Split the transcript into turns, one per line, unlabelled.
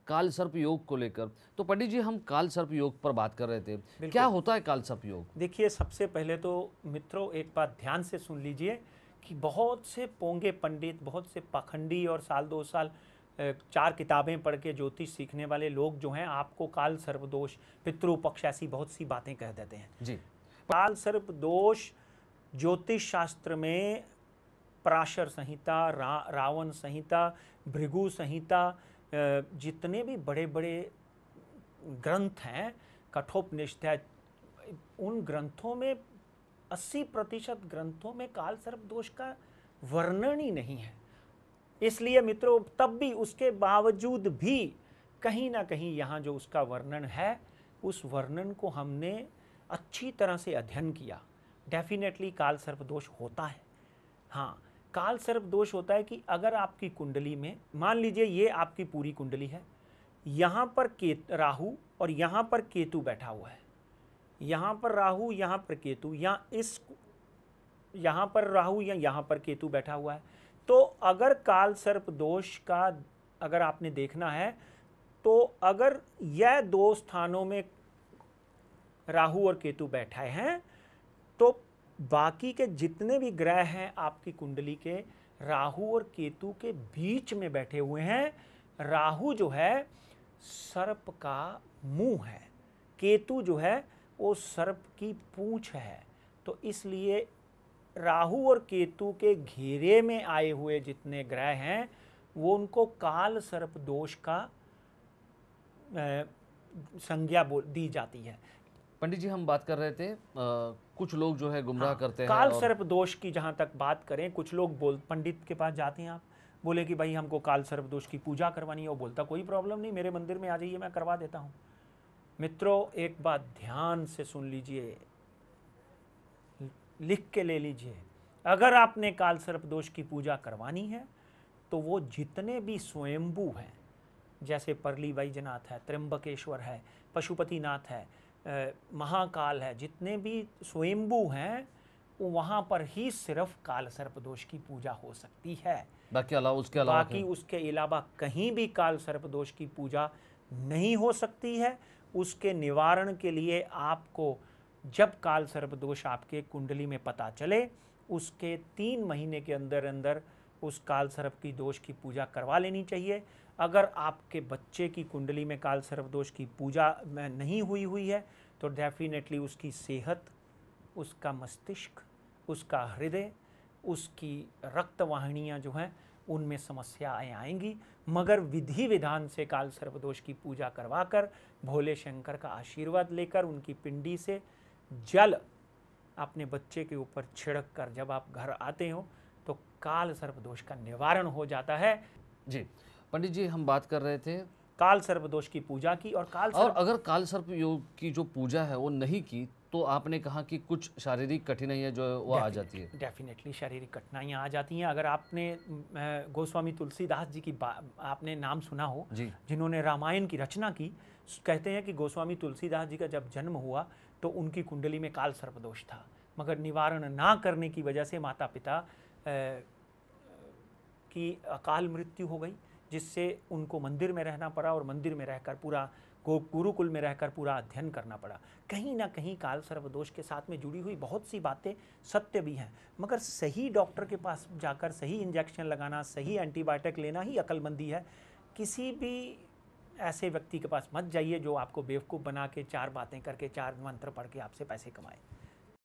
काल सर्प योग को लेकर। तो पंडित जी, हम काल सर्प योग पर बात कर रहे थे, क्या होता है काल सर्प योग?
देखिए, सबसे पहले तो मित्रों एक बात ध्यान से सुन लीजिए कि बहुत से पोंगे पंडित, बहुत से पाखंडी और साल 2 साल 4 किताबें पढ़ के ज्योतिष सीखने वाले लोग जो हैं, आपको काल सर्प दोष, पितृपक्ष, ऐसी बहुत सी बातें कह देते हैं
जी।
काल सर्प दोष ज्योतिष शास्त्र में पराशर संहिता, रावण संहिता, भृगु संहिता, जितने भी बड़े बड़े ग्रंथ हैं, कठोपनिषद है, उन ग्रंथों में 80% ग्रंथों में काल सर्प दोष का वर्णन ही नहीं है। इसलिए मित्रों, तब भी उसके बावजूद भी कहीं ना कहीं यहाँ जो उसका वर्णन है, उस वर्णन को हमने अच्छी तरह से अध्ययन किया। डेफिनेटली काल सर्प दोष होता है। हाँ, काल सर्प दोष होता है कि अगर आपकी कुंडली में, मान लीजिए ये आपकी पूरी कुंडली है, यहाँ पर राहु और यहाँ पर केतु बैठा हुआ है, यहाँ पर राहु, यहाँ पर केतु, यहाँ पर राहु या यहाँ पर केतु बैठा हुआ है, तो अगर काल सर्प दोष का अगर आपने देखना है, तो अगर यह 2 स्थानों में राहु और केतु बैठे हैं, तो बाकी के जितने भी ग्रह हैं आपकी कुंडली के, राहु और केतु के बीच में बैठे हुए हैं। राहु जो है सर्प का मुंह है, केतु जो है वो सर्प की पूंछ है। तो इसलिए राहु और केतु के घेरे में आए हुए जितने ग्रह हैं, वो उनको काल सर्प दोष का संज्ञा दी जाती है।
पंडित जी, हम बात कर रहे थे कुछ लोग जो है गुमराह करते हैं।
काल सर्प दोष की जहाँ तक बात करें, कुछ लोग पंडित के पास जाते हैं, आप बोले कि भाई हमको काल सर्प दोष की पूजा करवानी है, वो बोलता कोई प्रॉब्लम नहीं, मेरे मंदिर में आ जाइए, मैं करवा देता हूँ। मित्रों एक बात ध्यान से सुन लीजिए, लिख के ले लीजिए, अगर आपने काल सर्प दोष की पूजा करवानी है तो वो जितने भी स्वयंभू हैं, जैसे परली वैजनाथ है, त्र्यंबकेश्वर है, पशुपतिनाथ है, महाकाल है, जितने भी स्वयंभू हैं, वहाँ पर ही सिर्फ काल सर्प दोष की पूजा हो सकती है। बाकी उसके अलावा कहीं भी काल सर्प दोष की पूजा नहीं हो सकती है। उसके निवारण के लिए आपको जब काल सर्प दोष आपके कुंडली में पता चले, उसके 3 महीने के अंदर अंदर उस काल सर्प की दोष की पूजा करवा लेनी चाहिए। अगर आपके बच्चे की कुंडली में काल सर्प दोष की पूजा नहीं हुई है, तो डेफिनेटली उसकी सेहत, उसका मस्तिष्क, उसका हृदय, उसकी रक्तवाहिनियाँ जो हैं, उनमें समस्याएं आएंगी। मगर विधि विधान से काल सर्प दोष की पूजा करवाकर, भोले शंकर का आशीर्वाद लेकर, उनकी पिंडी से जल अपने बच्चे के ऊपर छिड़क कर जब आप घर आते हो, तो काल सर्प दोष का निवारण हो जाता है।
जी पंडित जी, हम बात कर रहे थे
काल सर्प दोष की पूजा की, और
अगर काल सर्प योग की जो पूजा है वो नहीं की, तो आपने कहा कि कुछ शारीरिक कठिनाइयाँ जो है वो आ जाती है।
डेफिनेटली शारीरिक कठिनाइयाँ आ जाती हैं। अगर आपने गोस्वामी तुलसीदास जी की आपने नाम सुना हो, जिन्होंने रामायण की रचना की, कहते हैं कि गोस्वामी तुलसीदास जी का जब जन्म हुआ तो उनकी कुंडली में काल सर्प दोष था, मगर निवारण ना करने की वजह से माता पिता की अकाल मृत्यु हो गई, जिससे उनको मंदिर में रहना पड़ा और मंदिर में रहकर पूरा गुरुकुल में रहकर पूरा अध्ययन करना पड़ा। कहीं ना कहीं काल सर्प दोष के साथ में जुड़ी हुई बहुत सी बातें सत्य भी हैं, मगर सही डॉक्टर के पास जाकर सही इंजेक्शन लगाना, सही एंटीबायोटिक लेना ही अक्लमंदी है। किसी भी ऐसे व्यक्ति के पास मत जाइए जो आपको बेवकूफ़ बना के 4 बातें करके 4 मंत्र पढ़ के आपसे पैसे कमाए।